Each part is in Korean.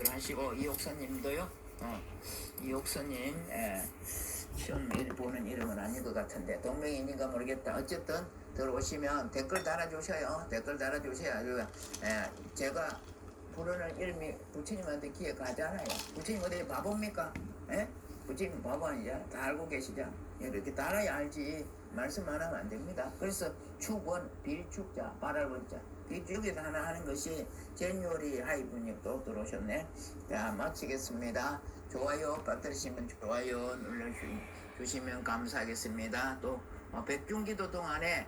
하시고 이옥선님도요. 이옥선님 처음 보는 이름은 아닌 것 같은데 동명이인가 모르겠다. 어쨌든 들어오시면 댓글 달아주셔요. 댓글 달아주셔야 제가 부르는 이름이 부처님한테 기억하잖아요. 부처님 어디 바보입니까? 예? 부처님 바보 아니냐? 다 알고 계시죠? 이렇게 달아야 알지. 말씀 안 하면 안 됩니다. 그래서 축원, 빌축자, 바랄원자 이쪽에서 하나 하는 것이 제뉴얼이 하이분이 또 들어오셨네. 자, 마치겠습니다. 좋아요 받으시면 좋아요 눌러주시면 감사하겠습니다. 또 백중기도 동안에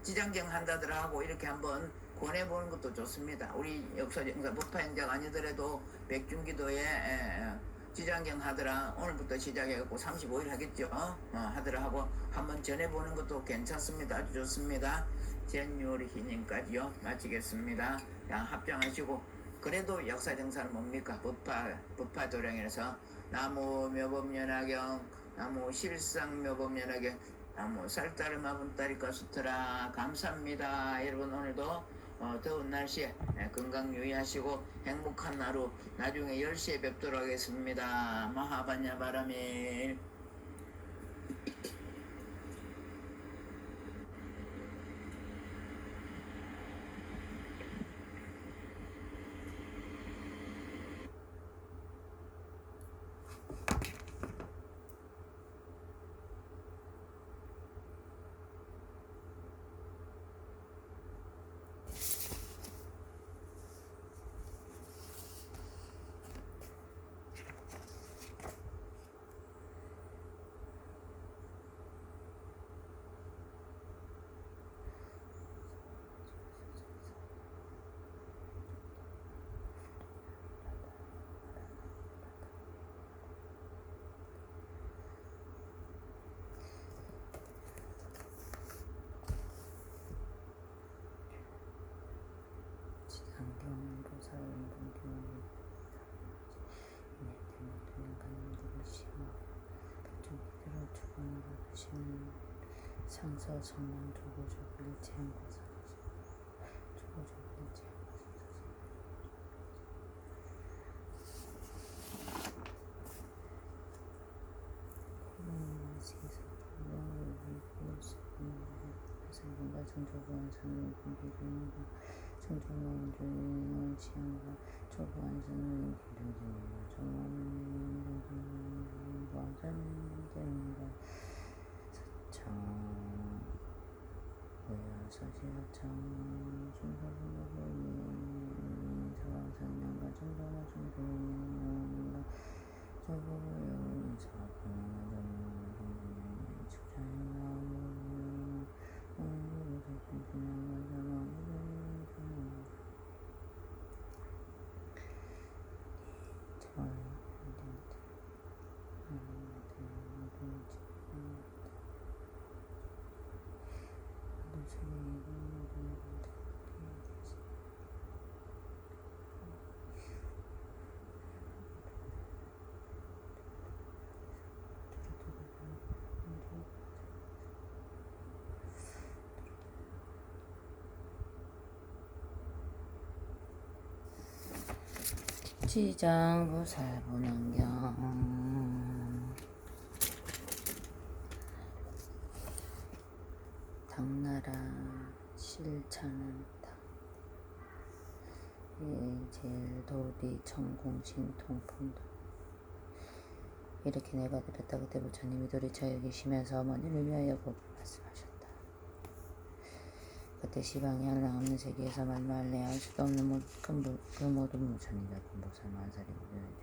지장경 한다더라고 이렇게 한번 권해보는 것도 좋습니다. 우리 역사정사 법화행자가 아니더라도 백중기도에 지장경 하더라 오늘부터 시작해갖고 35일 하겠죠. 하더라 하고 한번 전해보는 것도 괜찮습니다. 아주 좋습니다. 제뉴얼 희님까지요 마치겠습니다. 야, 합장하시고 그래도 역사정사는 뭡니까? 법화 도량에서 나무 묘법연화경 나무 실상묘법연화경 나무 쌀따르마 분따리까 수트라 감사합니다. 여러분 오늘도 더운 날씨에 건강 유의하시고 행복한 하루 나중에 10시에 뵙도록 하겠습니다. 마하반야 바라밀. 안경으로 살아온 분들은 인해되는 가님들을 시험 백중기들을 주관을 받으시는 상서 성만 조고조기를 제한과사 조고조기를 제한과사 세상 불명을 위고 세상과 정조보안 사는 분들입니다. 정조보안 주의는 지향과 조보안선은 기도드립니다. 조보안은 보안선입니다. 사청 고야 사시사청 중사부모님 서왕산양과 정조와 정조보안입니다. 조보보용 사부모님 지장보살본안경 당나라 실찬한다. 예제도리 천공신통풍도 이렇게 내가 들었다. 그때 부처님이 도리차에 계시면서 어머니를 위하여 곧 말씀하셨다. 그때 시방이 한량 없는 세계에서 말말래 알 수도 없는 그 모든 부처님과 공복사 만사리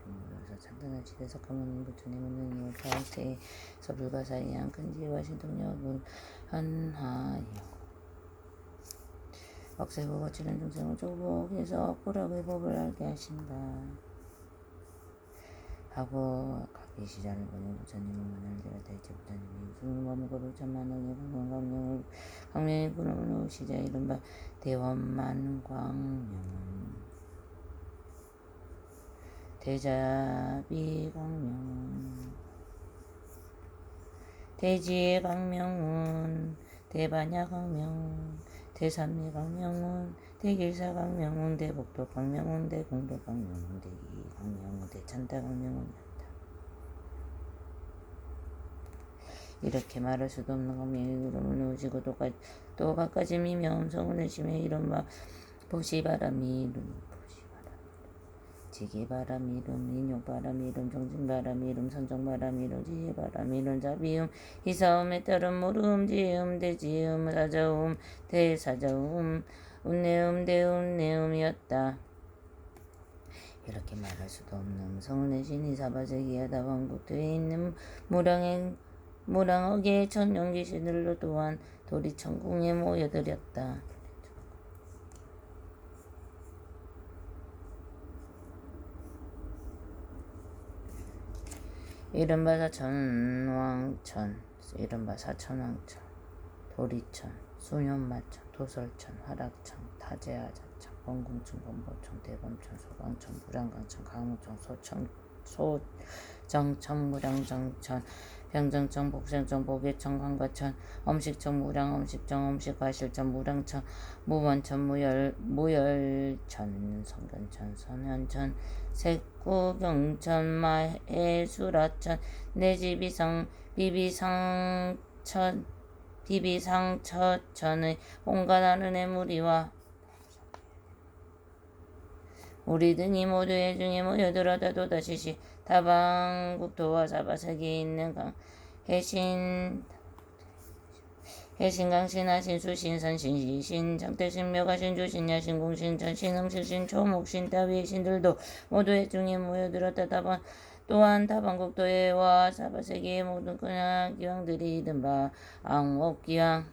중으로서 찬단한 지대에서 가모는 부처님은 능히 가세에서 불가사의한 근지와 신통력을 한하여 억세고 거치는 중생을 조복해서 꾸락의 법을 알게 하신다. 하고 각기 시자를 보내 부처님은 문을 열었다. 이제 부처님이 무슨 몸으로 천만왕의 방광명을 광명의 분음으로 시자 이른바 대원만광명은 대자비광명은 대지광명은 대반야광명은 대삼미광명은 대길사 광명운대 복도 광명운대 공도 광명운대 이 광명운대 찬다 광명운이었다. 이렇게 말할 수도 없는 광명이 구름을 오지고 또 가까짐이며 음성을 내시며 이른바 보시바람이 이름 지기바람이 이름 인욕바람이 이름 정진바람이 이름 선정바람이 이름 지혜바람이 이름 자비음 이사음에 따른 모름 지음 대지음 사자음 대사자음 운내음 대음 내음이었다. 이렇게 말할 수도 없는 음성을 내신 이사바세기야 다방국도에 있는 무량억의 천연귀신들로 또한 도리천궁에 모여들였다. 이른바 사천왕천, 이른바 사천왕천, 도리천, 수년마천, 도설천, 화락천, 타제하자천, 범궁천, 범보천, 대범천, 소광천, 무량강천, 강무천, 소정천, 무량정천, 병정천, 복생천, 보계천, 광과천, 엄식천, 무량, 엄식정, 엄식과실천, 무량천, 무원천, 무열천, 성견천, 선현천, 색구경천, 마해수라천, 비비상처천의 온갖 하늘의 무리와 우리 등이 모두 해중에 모여들어다 또다시 다방국토와 사바세계에 있는 해신강신 하신 수신 선신 시신 장태신 묘가신 주신 야신 공신 전신 음식신 초목신 따위의 신들도 모두 해중에 모여들었다. 또한 다방국토와 사바세계의 모든 근한 기왕들이 이른바 암목기왕,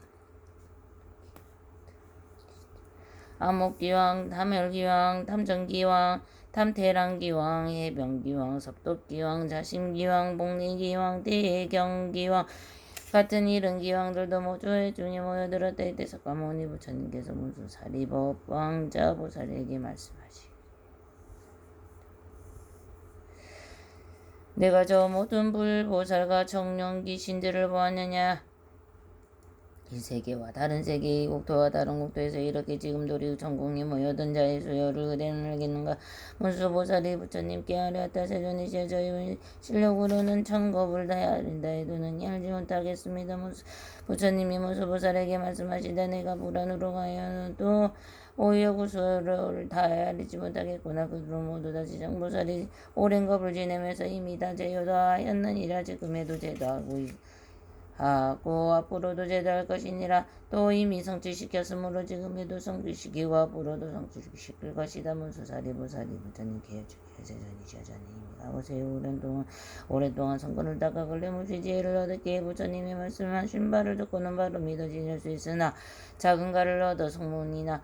탐혈기왕, 탐정기왕, 탐태랑기왕, 해병기왕, 섭독기왕, 자심기왕, 복리기왕, 대경기왕 같은 이런 기왕들도 모두 해중에 모여들었다. 이때 석가모니 부처님께서 문수사리법 왕자 보살에게 말씀하시기 내가 저 모든 불보살과 정령귀신들을 보았느냐. 이 세계와 다른 세계의 국토와 다른 국토에서 이렇게 지금 도리 전공에 모여든 자의 수요를 그대는 알겠는가. 문수보살이 부처님께 아뢰었다. 세존이시여 저희 실력으로는 천겁을 다해야 한다 해도 능히 알지 못하겠습니다. 부처님이 문수보살에게 말씀하시다. 내가 불안으로 가야도 오히려 구수를 다해야 알지 못하겠구나. 그들은 모두 다 지장보살이 오랜 겁을 지내면서 이미 다 제도하였느니라. 지금에도 제도하고 앞으로도 제도할 것이니라. 또 이미 성취시켰으므로 지금에도 성취시키고 앞으로도 성취시킬 것이다. 문수사리 보살이 부처님께 여쭈기를 세존이시여 자네 이미 가보세요. 오랫동안 성근을 닦아 걸레무시 지혜를 얻었기에 부처님의 말씀하신 바를 듣고는 바로 믿어지실 수 있으나 작은 가를 얻어 성문이나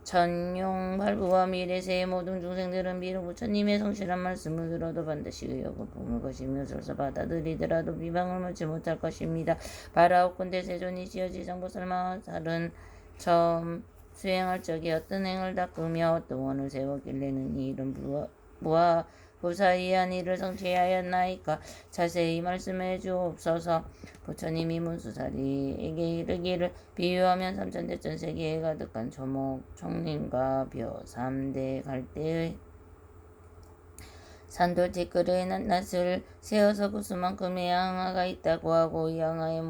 전용 발부와 미래세의 모든 중생들은 비록 부처님의 성실한 말씀을 들어도 반드시 의욕을 품을 것이며 설사 받아들이더라도 비방을 먹지 못할 것입니다. 바라옵건대 세존이시여 지장보살마살은 처음 수행할 적에 어떤 행을 닦으며 어떤 원을 세웠길래는 이 이런 부와 부사이한 일을 성취하였나이까. 자세히 말씀해 주옵소서. 부처님이 문수사리에게 이르기를 비유하면 삼천대천 세계에 가득한 초목 총림과 벼 3대 갈대의 산돌 티끌의 낱낱을 세어서 구수만큼의 양화가 있다고 하고 이 양화의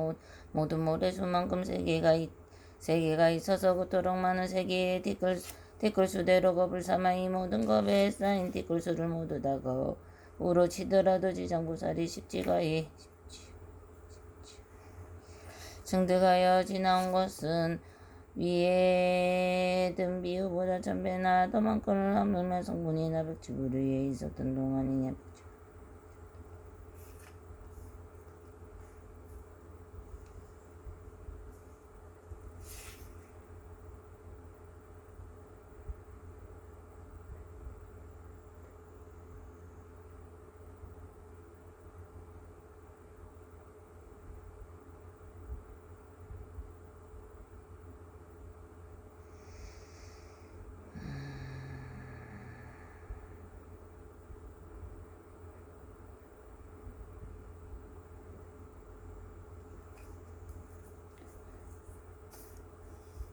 모든 모래수만큼 세계가 있어서 그토록 많은 세계의 티끌수대로 겁을 삼아 이 모든 겁에 쌓인 티끌수를 모두 다 겁으로 치더라도 지장보살이 십지가에 증득하여 지나온 것은 위에 든 비유보다 천배나 더 많거늘 하물며 성분이나 백지부류에 있었던 동안이냐.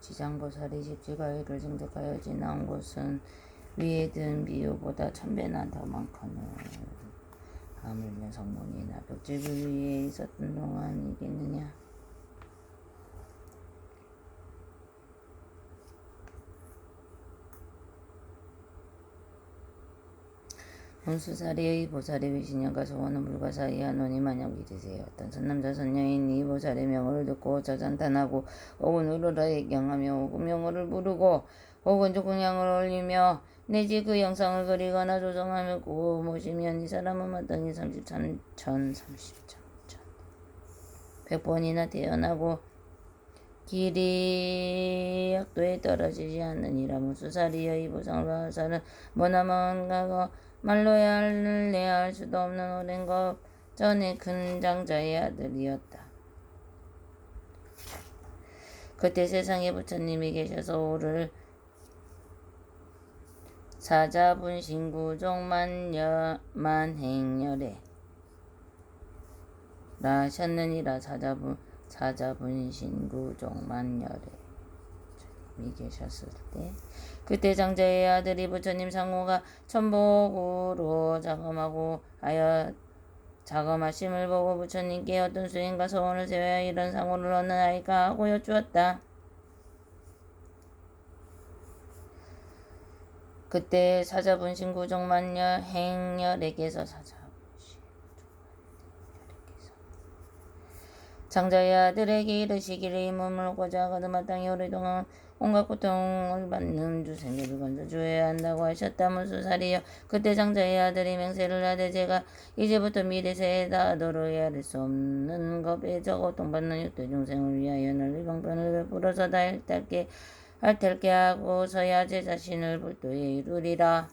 지장보살이 십지가의를 증득하여 지나온 곳은 위에 든 비유보다 1000배나 더 많거늘 하물며 성문이나 벽지불 위에 있었던 동안이겠느냐. 문수사리의 보살의 위신년과 소원은 불과 사이하노니 만약 이르세요. 어떤 선남자 선녀인이 보살의 명호를 듣고 자잔탄하고 혹은 우러러에 경하며 혹은 명호를 부르고 혹은 조공양을 올리며 내지 그 영상을 그리거나 조성하며 고 모시면 이 사람은 마땅히 33,000 100번이나 태어나고 길이 약도에 떨어지지 않느니라. 문수사리의 보상을 바살은 머나먼 과거 말로야 할 수도 없는 오랜 것 전에 큰 장자의 아들이었다. 그때 세상에 부처님이 계셔서 오를 사자분신구종 만행열에 라셨느니라. 사자분신구종 만열에 이 계셨을 때 그때 장자의 아들이 부처님 상호가 천복으로 자검하고 하여 자검하심을 보고 부처님께 어떤 수행과 소원을 세워야 이런 상호를 얻는 아이가 하고 여쭈었다. 그때 사자분신구종만열 행열에게서 장자의 아들에게 이르시기를 이 몸을 고자 거듭마 땅에 오랫동안 온갖 고통을 받는 주생계를 건져 주어야 한다고 하셨다. 문수사리여, 그때 장자의 아들이 맹세를 하되 제가 이제부터 미래세에 닿아도록 헤아릴 수 없는 겁에 저 고통받는 육대 중생을 위하여 널리 방편을 베풀어서 다 핥게 하고서야 제 자신을 불도에 이루리라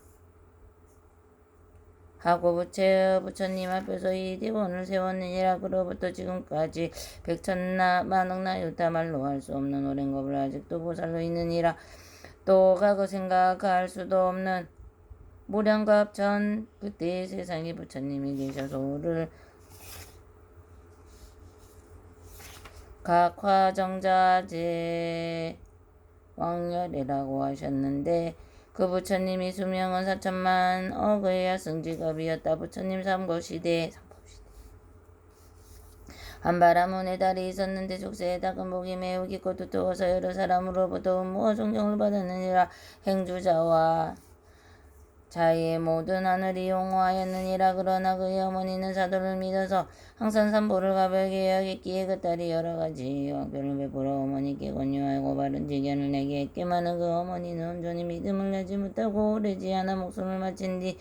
하고 부처님 앞에서 이 대본을 세웠느니라. 그로부터 지금까지 백천나 만억나 유타 말로 할 수 없는 오랜 겁을 아직도 보살로 있느니라. 또 과거 생각할 수도 없는 무량겁 전 그때 세상에 부처님이 계셔서 오를 각화정자제 왕열이라고 하셨는데 그 부처님이 수명은 4천만 억의 야승지갑이었다. 부처님 삼고시대 한바라문에 달이 있었는데 족쇄에 닦은 복이 매우 깊고 두터워서 여러 사람으로부터 음모와 존경을 받았느니라. 행주자와 자의 모든 하늘이 용호하였느니라. 그러나 그의 어머니는 사도를 믿어서 항상 산보를 가볍게 여겼기에 그 딸이 여러 가지 왕별을 베풀어 어머니께 권유하고 바른 지견을 내게 했기만은 그 어머니는 온전히 믿음을 내지 못하고 오래지 않아 목숨을 마친 뒤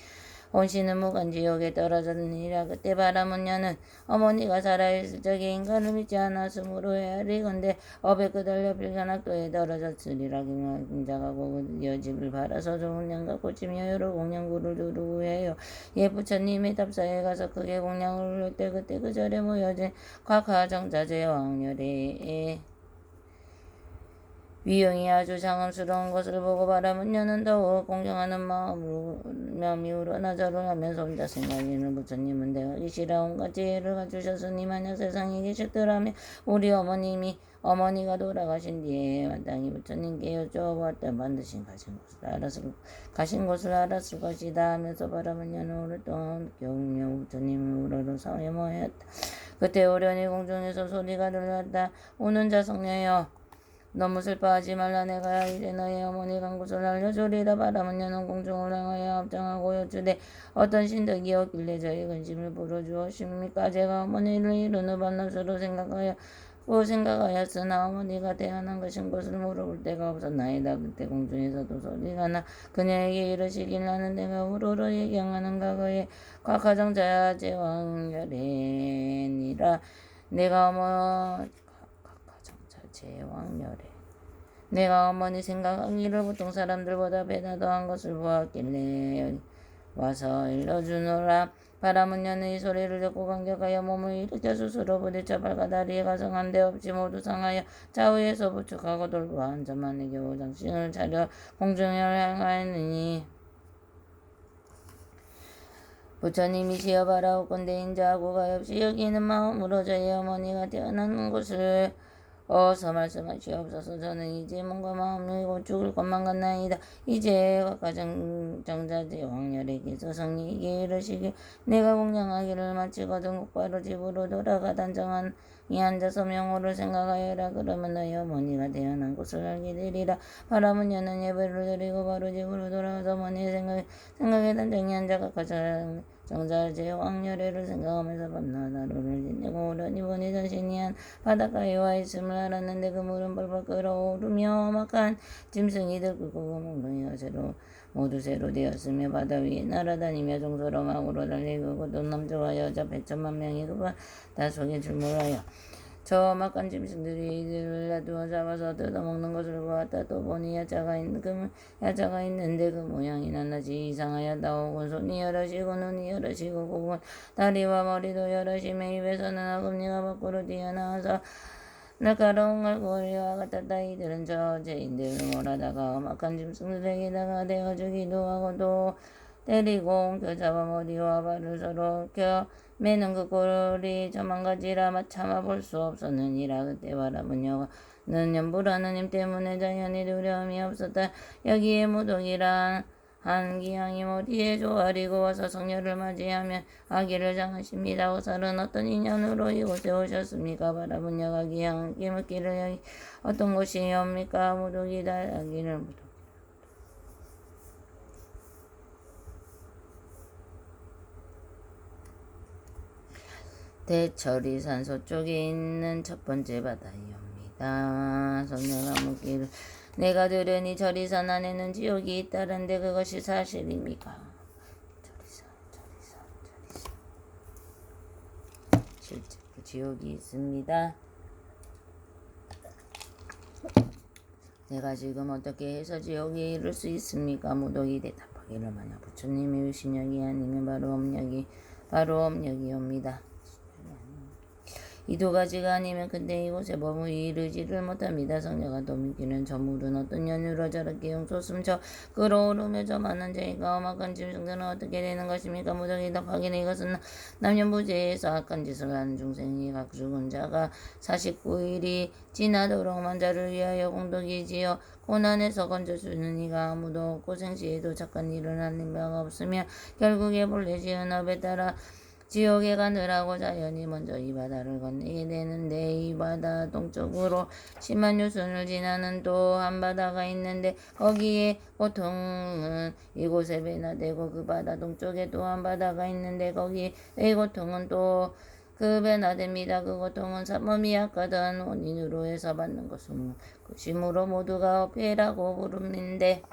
온신은 무간지옥에 떨어졌느니라. 그때 바라문녀는 어머니가 살아있을 적에 인간을 믿지 않았으므로 헤아리건대 업에 끄달려 필간학도에 떨어졌으리라. 김자가고 그 여집을 바라서 좋은 양과 꽂히며 여러 공양구를 두르고 해요. 예 부처님의 답사에 가서 크게 공양을 올 때 그때 그 절에 모여진 각하정자제 왕열에 위용이 아주 장엄스러운 것을 보고 바라문녀는 더욱 공경하는 마음이 우러나 절을 하면서 혼자 생각하기는 부처님은 내가 계시라 온갖 지혜를 갖추셨으니 만약 세상에 계셨더라면 우리 어머니가 돌아가신 뒤에 마땅히 부처님께 여쭤보았다. 반드시 가신 곳을 알았을 것이다 하면서 바라문녀는 오랫동안 경며 부처님을 우러러 사회모하였다. 그때 오련히 공중에서 소리가 들렸다. 우는 자 성녀여, 너무 슬퍼하지 말라. 내가 이제 너의 어머니 간 곳을 알려주리라. 바라문녀는 공중을 향하여 합장하고 여쭈되 어떤 신덕이 없길래 저의 근심을 풀어주었습니까? 제가 어머니를 이룬 후 밤낮으로 생각하였으나 어머니가 태어난 것인 것을 물어볼 데가 없었나이다. 그때 공중에서도 소리가 나 그녀에게 이르시길 나는 내가 우러러 예경하는 과거의 각하정자 제왕열애니라. 내가 어머니 생각하기를 보통 사람들보다 배나 더한 것을 보았길래 와서 일러주노라. 바라문녀는 이 소리를 듣고 감격하여 몸을 일으켜 스스로 부딪혀 발과 다리에 가성한 데 없이 모두 상하여 좌우에서 부축하고 돌고 앉아만에 겨우 정신을 차려 공중을 향하였느니 부처님이 시어 바라옵건대 인자하고 가엾이 여기는 마음으로 저희 어머니가 태어난 곳을 어서 말씀하시옵소서. 저는 이제 몸과 마음이 곧 죽을 것만 같나이다. 이제 각각 정자제 왕열에게서 성리에게 이르시길 내가 공양하기를 마치거든 곧바로 집으로 돌아가 단정한 이 앉아서 명호를 생각하여라. 그러면 너희 어머니가 태어난 곳을 알게 되리라. 바람은 여는 예배를 드리고 바로 집으로 돌아가서 어머니의 생각에 단정히 앉아 각각 정자제 왕열애를 생각하면서 밤낮 하루를 지내고 오려니 보니 자신이 한 바닷가에 와 있음을 알았는데 그 물은 벌벌 끓어오르며 막한 짐승이 들끓고 그 몽둥이가 모두 새로 되었으며 바다 위에 날아다니며 종소로 막으로 달리고 그 남자와 여자 100천만 명이 그 바다 속에 출몰하여 저 막간 짐승들이 이들을 놔두어 잡아서 뜯어먹는 것을 보았다. 또 보니 야자가 있는데 그 모양이 낱낱이 이상하였다. 혹은 손이 여럿이고 눈이 여럿이고 혹은 다리와 머리도 여럿이며 입에서는 어금니가 밖으로 튀어나와서 날카로운 갈고리와 같았다. 이들은 저 죄인들을 몰아다가 험악한 짐승들에게다가 대어 주기도 하고 또 때리고 옮겨 잡아 머리와 발을 서로 껴 매는 그 꼴이 저만 가지라 참아 볼 수 없었느니라. 그때 바라본 여호와는 연불 하느님 때문에 자연히 두려움이 없었다. 여기에 무독이란 한 기양이 머리에 조아리고 와서 성녀를 맞이하며 아기를 장하십니다. 오살은 어떤 인연으로 이곳에 오셨습니까? 바라본 여가 기양 기묻기를 여기 어떤 곳이옵니까? 무독이다. 아기를 무독 대처리산 서쪽에 있는 첫 번째 바다이옵니다. 성녀가 묻기를 내가 들으니 저리산 안에는 지옥이 있다는데 그것이 사실입니까? 저리산. 실제 그 지옥이 있습니다. 내가 지금 어떻게 해서 지옥에 이를 수 있습니까? 무독이 대답하기를 만약 부처님의 유신력이 아니면 바로 업력이옵니다. 이 두 가지가 아니면 근데 이곳에 머무이 이르지를 못합니다. 성녀가 또 묻기는 저 물은 어떤 연유로 저렇게 용솟음쳐 끓어오르며 저 많은 죄가 험악한 짐승들은 어떻게 되는 것입니까? 무적이 답하기는 이것은 남녀부재에서 악한 짓을 하는 중생이 각 죽은 자가 49일이 지나도록 만자를 위하여 공덕이지요. 고난에서 건져주는 이가 아무도 없고 생시에도 착한 일을 하는 바가 없으며 결국에 본래 지은 업에 따라 지옥에 가느라고 자연이 먼저 이 바다를 건너게 되는데 이 바다 동쪽으로 10만 유순을 지나는 또 한 바다가 있는데 거기에 고통은 이곳에 배나 되고 그 바다 동쪽에 또 한 바다가 있는데 거기에 고통은 또 그 배나 됩니다. 그 고통은 삼엄이 약하던 원인으로 해서 받는 것은 그심으로 모두가 배라고 부르는데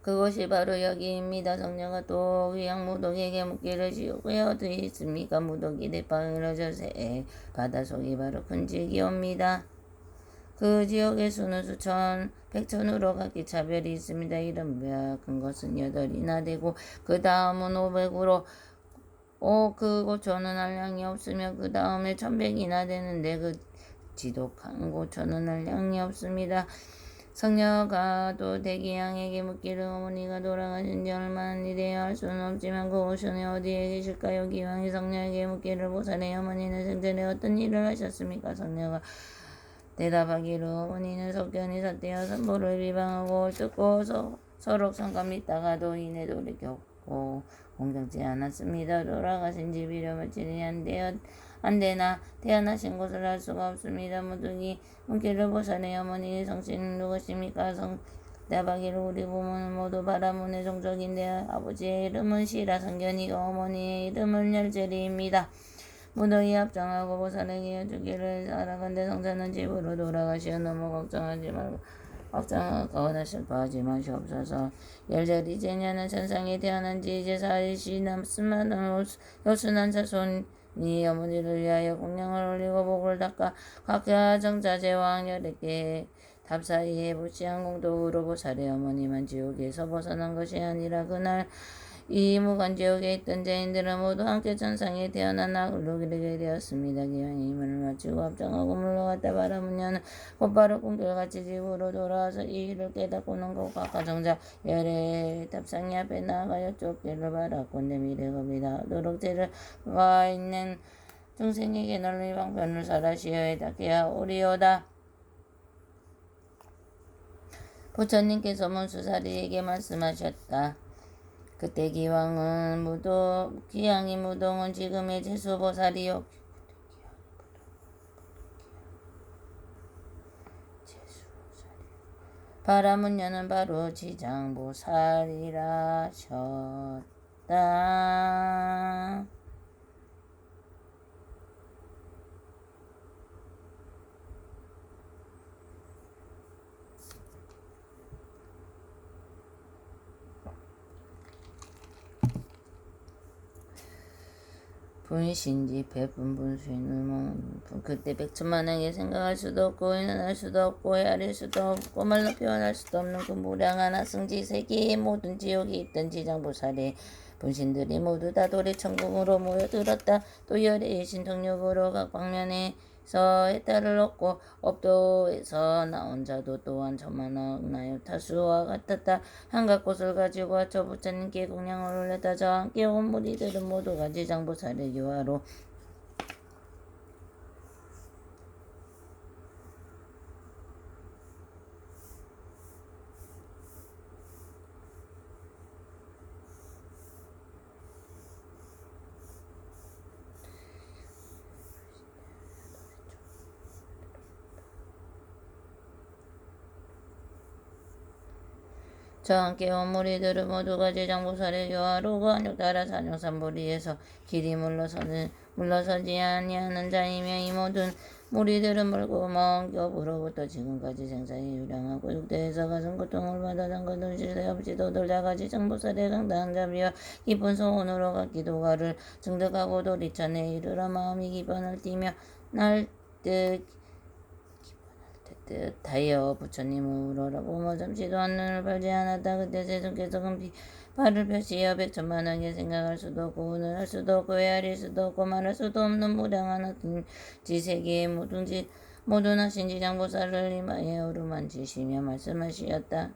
그것이 바로 여기입니다. 성녀가 또 귀양 무독에게 묻기를 지옥에 어디 있습니까? 무독이 대빵이라 저새 바다속이 바로 큰 지옥이옵니다. 그 지옥의 수는 수천 백천으로 각기 차별이 있습니다. 이런 큰 것은 8이나 되고 그 다음은 500으로 그 고초는 한량이 없으며 그 다음에 1100이나 되는데 그 지독한 고초는 한량이 없습니다. 성녀가 또 대기양에게 묻기를 어머니가 돌아가신 지 얼마나 되어 할 수는 없지만 그 오션에 어디에 계실까요? 기왕이 성녀에게 묻기를 보살의 어머니는 생전에 어떤 일을 하셨습니까? 성녀가 대답하기를 어머니는 석견이 삿대어 선보를 비방하고 뜯고 서로 성감 있다가도 이내 돌이켰고 공정치 않았습니다. 돌아가신 집 잃어버리니 안 되나 태어나신 곳을 알 수가 없습니다. 무득이 문기를 보살의 어머니 성씨는 누구십니까? 대박이를 우리 부모는 모두 바라문의 종족인데 아버지의 이름은 시라 성견이고 어머니의 이름은 열제리입니다. 무더기 합장하고 보살에게 주기를 알아간데 성자는 집으로 돌아가시어 너무 걱정하지 말고 걱정하거나 슬퍼하지 마시옵소서. 열자리 제녀는 천상에 태어난 지 이제 40이 남았으면 요순한 자손이 어머니를 위하여 공양을 올리고 복을 닦아 각자 정자제왕 열에게 답사이에 부치한 공덕으로 보살의 어머니만 지옥에서 벗어난 것이 아니라 그날 이 무간지옥에 있던 죄인들은 모두 함께 천상에 태어나 낙으로 기르게 되었습니다. 기왕이 힘을 마치고 합장하고 물러갔다 바라문녀는 곧바로 꿈결같이 집으로 돌아와서 이 일을 깨닫고는 각각 정자 열의 답상이 앞에 나아가여 쫓기를 바랐건대 미래겁이 닿도록 죄를 가 있는 중생에게 널리 방편을 설하시어 닦게 하오리오다. 부처님께서 문수사리에게 말씀하셨다. 그때 기왕이 무동은 지금의 제수보살이요. 바라문 여는 바로 지장보살이라 하셨다. 분신지 배분분수는 그때 백천만하게 생각할 수도 없고 일어날 수도 없고 헤아릴 수도 없고 말로 표현할 수도 없는 그 무량한 하승지 세계의 모든 지옥에 있던 지장보살의 분신들이 모두 다 도래천국으로 모여들었다. 또 열애의 신통력으로 각 방면에서 해탈을 얻고 업도에서 나온 자도 또한 천만억 타수와 같았다. 한갖 곳을 가지고 하처 부처님께 공양을 올렸다. 저와 함께 온 무리들은 모두가 지장보살의 유화로 저와 함께 온 무리들은 모두가 지장보살의 유화로 그 안욕 따라 산용산보리에서 길이 물러서지 아니하는 자이며 이 모든 무리들은 멀고 먼 겹으로부터 지금까지 생사에 유량하고 육대에서 가슴 고통을 받아 장거든 실세 없이 도돌다가 지장보살의 강다한 자비와 깊은 소원으로 각 기도가를 증득하고 도리천에 이르러 마음이 기번을 띠며 뜻하여 부처님을 보며 잠시 또한 눈을 팔지 않았다. 그때 세尊께서 금피 발을 펴시어 백천만하게 생각할 수도 없고 운운할 수도 없고 헤아릴 수도 없고 말할 수도 없는 무량한 어떤 지세계의 모든 하신 지장보살을 임하여 어루만지시며 말씀하시었다.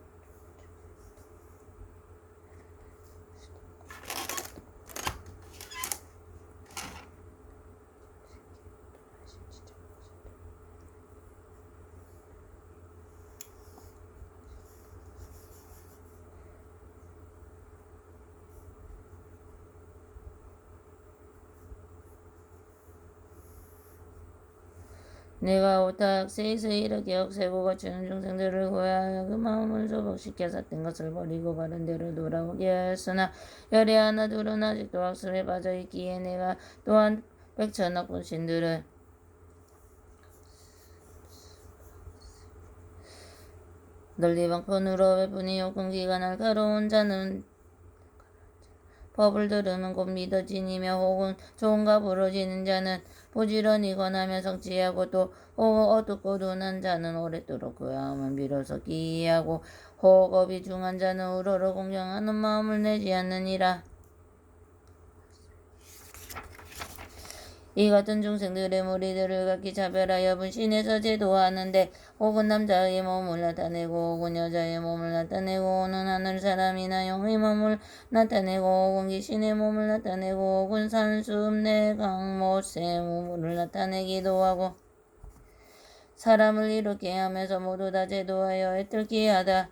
내가 오탁세에서 이렇게 억세고 거치는 중생들을 구하여 그 마음을 소복시켜 삿된 것을 버리고 바른 대로 돌아오게 하였으나 열의 하나 둘은 아직도 학술에 빠져 있기에 내가 또한 백천억 분신들을 널리 방편으로 베푸니 욕근기가 날카로운 자는 법을 들으면 곧 믿어지니며 혹은 좋은가 부러지는 자는 부지런히 권하며 성취하고 또 어둡고 둔한 자는 오랫도록 구하면 비로소 기이하고 혹 업이 중한 자는 우러러 공경하는 마음을 내지 않느니라. 이 같은 중생들의 무리들을 각기 차별하여 분신해서 제도하는데 혹은 남자의 몸을 나타내고 혹은 여자의 몸을 나타내고 혹은 하늘 사람이나 영의 몸을 나타내고 혹은 귀신의 몸을 나타내고 혹은 산숲 내강 못새 몸을 나타내기도 하고 사람을 이롭게 하면서 모두 다 제도하여 애틀게 하다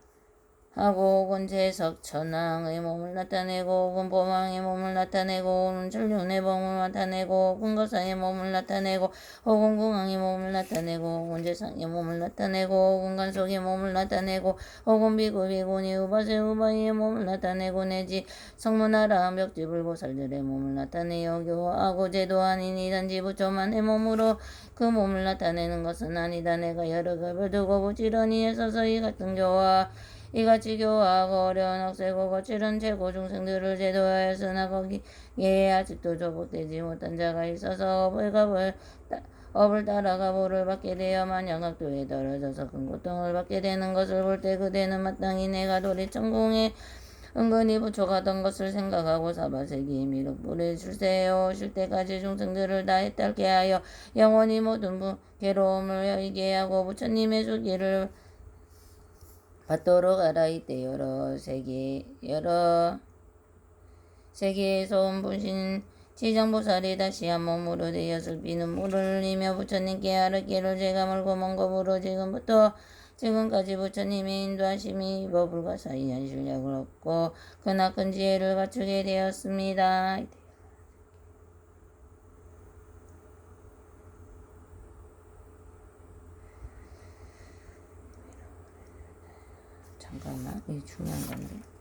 하고 혹은 재석 천왕의 몸을 나타내고 혹은 보망의 몸을 나타내고 혹은 전륜의 몸을 나타내고 혹은 거사의 몸을 나타내고 혹은 궁왕의 몸을 나타내고 혹은 재상의 몸을 나타내고 혹은 간속의 몸을 나타내고 혹은 비구비구니 우바세우바이의 몸을 나타내고 내지 성문하라 벽지불보살들의 몸을 나타내어 교하고 제도하니니 단지 부처만의 몸으로 그 몸을 나타내는 것은 아니다. 내가 여러 급을 두고 부지런히 해서서 이 같은 교화 이같이 교화하고 어려운 억세고 거칠은 최고 중생들을 제도하였으나 거기에 아직도 조복되지 못한 자가 있어서 업을 따라가 보를 받게 되어 만약 학도에 떨어져서 큰 고통을 받게 되는 것을 볼 때 그대는 마땅히 내가 도리천공에 은근히 부족하던 것을 생각하고 사바세기의 미륵불에 출세해 오실 때까지 중생들을 다 해탈게 하여 영원히 모든 괴로움을 여의게 하고 부처님의 수기를 받도록 하라. 이때 여러 세계에서 온 분신 지장보살이 다시 한 몸으로 되어 슬피는 물을 흘리며 부처님께 아르기를 제가 물고 먼 겁으로 지금까지 부처님의 인도하심이 법불과 사이한 실력을 얻고 크나큰 지혜를 갖추게 되었습니다. 잠깐만, 이게 중요한 건데.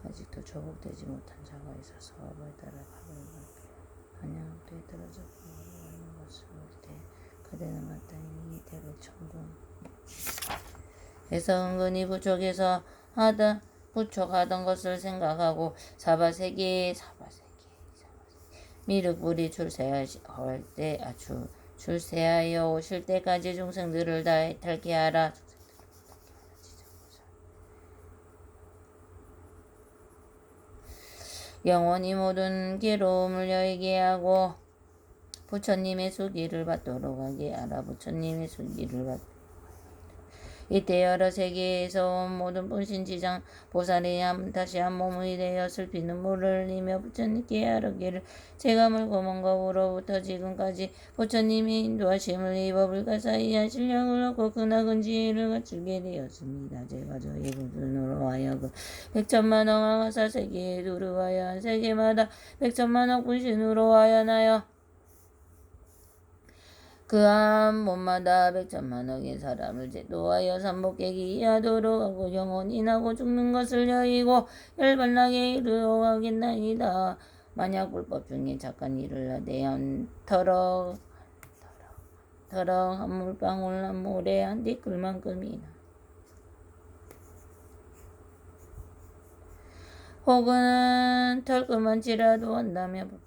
아직도 조복되지 못한 자가 있어서 업에 따라 밥을 먹게 한양도에 떨어져 보는 것을 볼때 그대는 마땅히 이대로 천군 해서 은근히 부족하던 것을 생각하고 사바세계 미륵불이 출세하여 오실 때까지 중생들을 다 탈게 하라. 영원히 모든 괴로움을 여의게 하고 부처님의 수기를 받도록 하게 하라. 부처님의 수기를 받도록 이때 여러 세계에서 온 모든 분신지장 보살이 다시 한 몸이 되어 슬피 눈물을 흘리며 부처님께 아뢰기를 제가 물고 먼 겁으로부터 지금까지 부처님이 인도하심을 이 법을 가사이한 신령을 얻고 크나큰 지혜를 갖추게 되었습니다. 제가 저희 분으로 하여금 100천만억 항하사 세계에 두루하여 한 세계마다 100천만억 분신으로 하여나여 그 한 몸마다 100천만억의 사람을 제도하여 삼복객이 이하도록 하고 영원히 나고 죽는 것을 여의고 열반나게 이르러가겠나이다. 만약 불법 중에 착한 일을 하되 한 터럭 한 물방울 한 모래 한 티끌만큼이나 혹은 털끝만치라도 한다면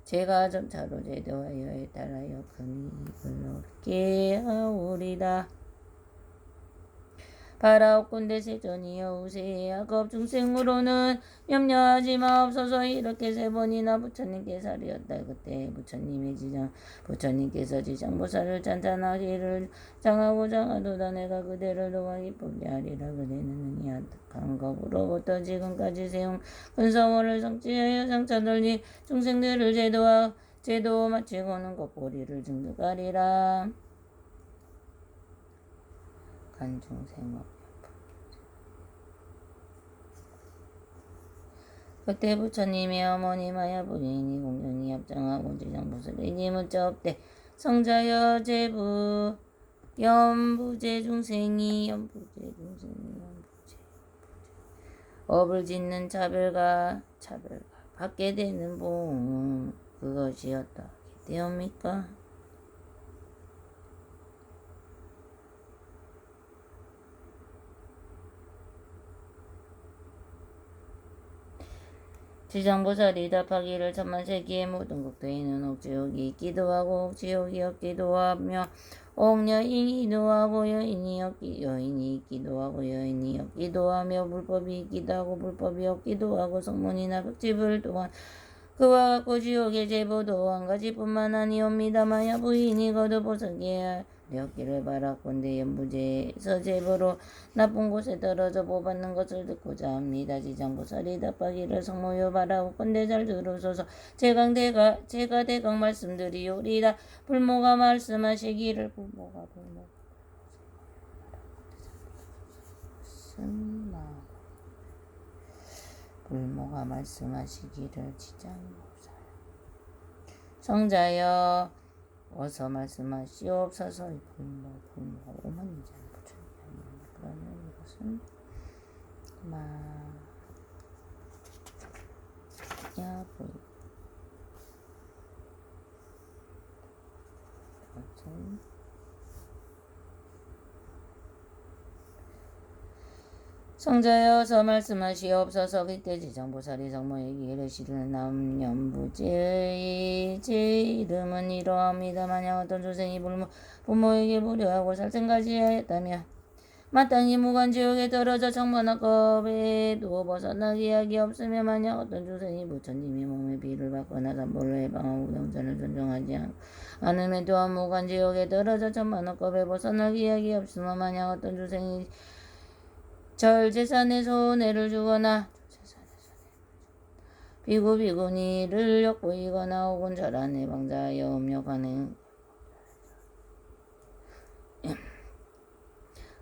제가 점차로 제도하여에 따라여 큰 이익을 얻게 하오리다. 바라옵건대 세존이여 우세야 겁중생으로는 염려하지 마옵소서. 이렇게 3번이나 부처님께 살이었다. 그때 부처님께서 지장보살을 찬찬하기를 장하고 장하도다. 내가 그대를 도와 기쁘게 하리라. 그대는 이 한탁한 겁으로부터 지금까지 세운 큰 성원을 성취하여 장차 널리 중생들을 제도 마치고는 god보리를 증득하리라. 간중생업 그때 부처님의 어머니 마야 부인이 공연히 합장하고 지장보살에게 묻자 없대. 성자여 제부 연부제 중생이 업을 짓는 차별가 받게 되는 보응은 그것이 어떻게 되옵니까? 지장보살이 답하기를 천만세기의 모든 국토에는 옥지옥이 있기도 하고 옥지옥이 없기도 하며 옥여인이기도 하고 여인이 있기도 하고 여인이 없기도 하며 불법이 있기도 하고 불법이 없기도 하고 성문이나 벽지불 또한 그와 같고 지옥의 제보도 한 가지뿐만 아니옵니다. 마야 부인이 거듭 보석에 되었기를 바라건대 연부제에서 제보로 나쁜 곳에 떨어져 보받는 것을 듣고자 합니다. 지장보살이 답하기를 성모여 바라옵건대 잘 들으소서. 제가 대강 말씀드리오리다. 불모가 말씀하시기를 불모가 말씀하시기를 지장보살 성자여 어서 말씀하시옵소서. 불모 오만 이제 부처님 그러면 이것은 마야부 성자여서 말씀하시옵소서. 그때 지장보살이 성모에게 이르시는 남연부제의 제 이름은 이러합니다. 만약 어떤 조생이 부모에게 불효하고 살생까지 하였다면 마땅히 무간지옥에 떨어져 청만학겁에도 벗어나기 약이 없으며 만약 어떤 중생이 부처님이 몸의 비를 받거나 산보를 해방하고 경전을 존중하지 않으면 또한 무간지옥에 떨어져 청만학겁에 벗어나기 약이 없으며 만약 어떤 중생이 절제산에 손해를 주거나 비구 비구니를 엿보이거나 혹은 절한 해방자여 음욕하는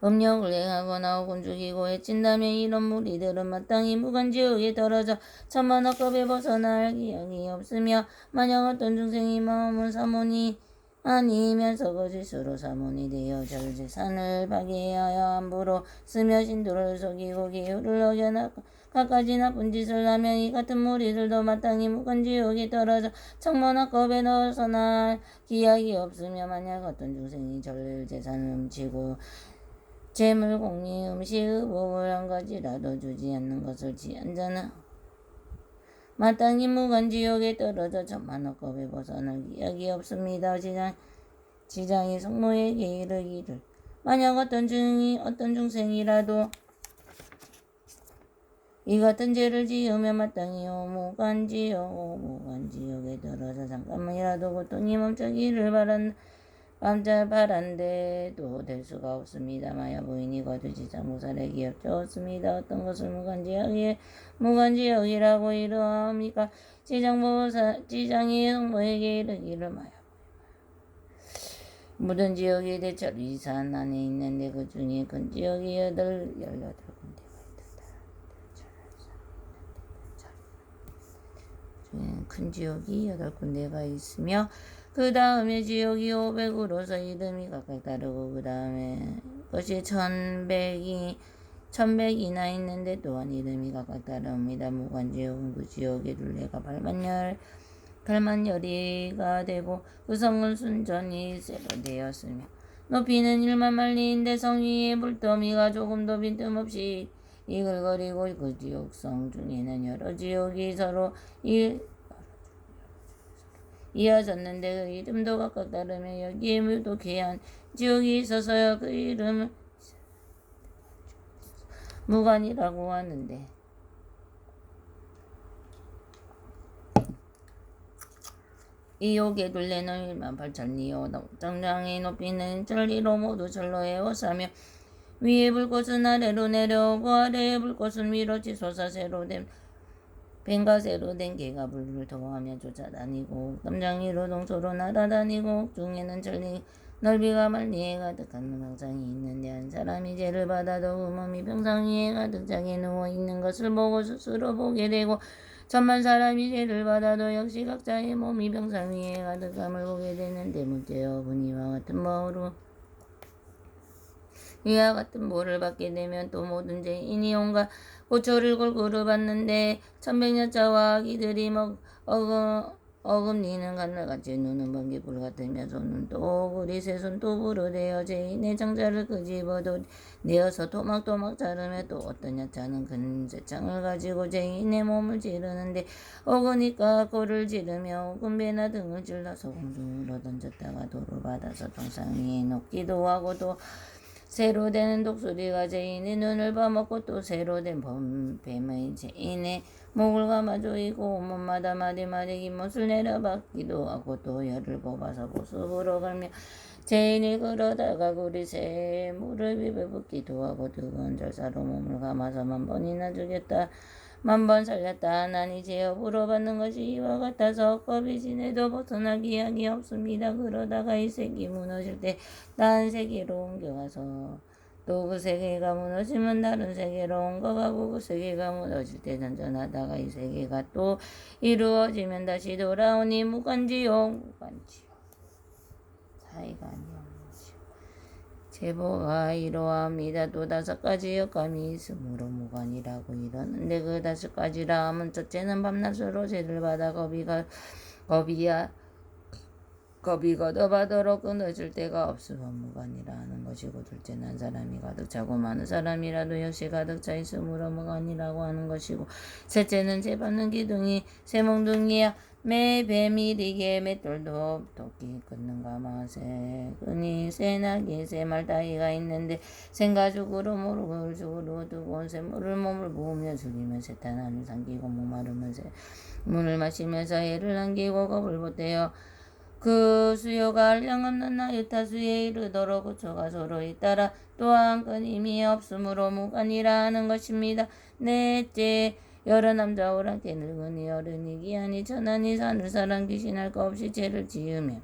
음력을 행하거나 혹은 죽이고 해친다면 이런 무리들은 마땅히 무간지옥에 떨어져 천만억겁에 벗어날 기약이 없으며 만약 어떤 중생이 마음은 사모니 아니면서 거짓으로 사모니 되어 절제산을 파괴하여 함부로 쓰며 신도를 속이고 기율을 어겨나 갖가지 나쁜 짓을 하면 이 같은 무리들도 마땅히 무간지옥에 떨어져 청만억겁에 벗어날 기약이 없으며 만약 어떤 중생이 절제산을 훔치고 재물, 공리, 음식, 의복을 한 가지라도 주지 않는 것을 지한 자는 마땅히 무간지옥에 떨어져 천만억겁에 벗어날 기약이 없습니다. 지장이 성모에게 이르기를 만약 어떤 중생이라도 이 같은 죄를 지으면 마땅히 무간지옥에 떨어져 잠깐만이라도 고통이 멈추기를 바란데도 될 수가 없습니다. 마야 부인이 거두지자 무살에게 여쭈었습니다. 어떤 것을 무간지역이라고 이르합니까? 지장이 성모에게 이르기를 마야 모든 지역이 대체로 이산 안에 있는데 그 중에 큰 지역이 18군데가 있다. 큰 지역이 8군데가 있으며 그 다음에 지역이 500으로서 이름이 각각 다르고 그 다음에 것이 1100이나 있는데 또한 이름이 각각 다릅니다. 무간지역은 그 지역의 둘레가 8만여리가 되고 그 성은 순전히 쇠로 되었으며 높이는 1만 만리인데 성 위에 물더미가 조금도 빈틈없이 이글거리고 그 지역성 중에는 여러 지역이 서로 이어졌는데 그 이름도 각각 다르며 여기에 모두 귀한 지옥이 있어서요 그 이름을 무간이라고 하는데 이 욕의 둘레는 18,000리요 정장의 높이는 1,000리로 모두 절로 에워싸며 위에 불꽃은 아래로 내려오고 아래에 불꽃은 위로 치솟아 새로 된 뱀과 새로 된 개가 불을 더워하며 쫓아다니고 깜장이로 동서로 날아다니고 중에는 천리 넓이가 만리에 가득한 평상이 있는데 한 사람이 죄를 받아도 그 몸이 평상 위에 가득 차게 누워있는 것을 보고 스스로 보게 되고 1000만 사람이 죄를 받아도 역시 각자의 몸이 평상 위에 가득함을 보게 되는데 문제여 분이와 같은 마음으로 이와 같은 보를 받게 되면 또 모든 죄인이 온갖 고초를 골고루 받는데 1100여자와 아기들이 어금니는 간날같이 눈은 번개불 같으며 손은 또 구리 새손 또 불로 되어 죄인의 장자를 끄집어도 내어서 토막토막 자르며 또 어떤 여자는 큰 쇠창을 가지고 죄인의 몸을 찌르는데 어그니까 코를 찌르며 오금배나 등을 찔러서 공중으로 던졌다가 도로 받아서 평상 위에 놓기도 하고 또 새로 되는 독수리가 죄인의 눈을 파먹고 또 새로 된 뱀의 죄인의 목을 감아 조이고 온몸마다 마디마디 깃못을 내려박기도 하고 또 열을 뽑아서 보습으로 갈며 죄인을 끌어다가 구리새에 물을 비벼붓기도 하고 뜨거운 절사로 몸을 감아서 1000번이나 죽였다. 1000번 살렸다 하나니 제업으로 받는 것이 이와 같아서 겁이 지내도 벗어나기 약이 없습니다. 그러다가 이 세계 무너질 때 다른 세계로 옮겨가서 또 그 세계가 무너지면 다른 세계로 옮겨가고 그 세계가 무너질 때 전전하다가 이 세계가 또 이루어지면 다시 돌아오니 무간지옥 사이가 아니야. 제보가 이러합니다. 또 5가지 역감이 있으므로 무간이라고 이러는데 그 5가지라 하면 첫째는 밤낮으로 죄를 받아 겁이 걷어가도록 끊어질 데가 없으면 무간이라 하는 것이고 둘째는 한 사람이 가득 차고 많은 사람이라도 역시 가득 차 있으므로 무간이라고 하는 것이고 셋째는 죄 받는 기둥이 쇠몽둥이야 매 뱀이리게 맷돌도 토끼 끊는가 마세 끈이 새나기 새말 따위가 있는데 생가죽으로 모르고 죽으로 두고 온 샘물을 몸을 부으며 죽이며 세탄을 삼키고 목마르면서 문을 마시면서 해를 남기고 겁을 보태요. 그 수요가 한량없는 나유타수에 이르도록 고초가 서로 잇따라 또한 끊임이 없으므로 무관이라 하는 것입니다. 넷째 여러 남자 오랑캐 늙은이 어른이 기한이 천하니 산을 사람 귀신할 것 없이 죄를 지으며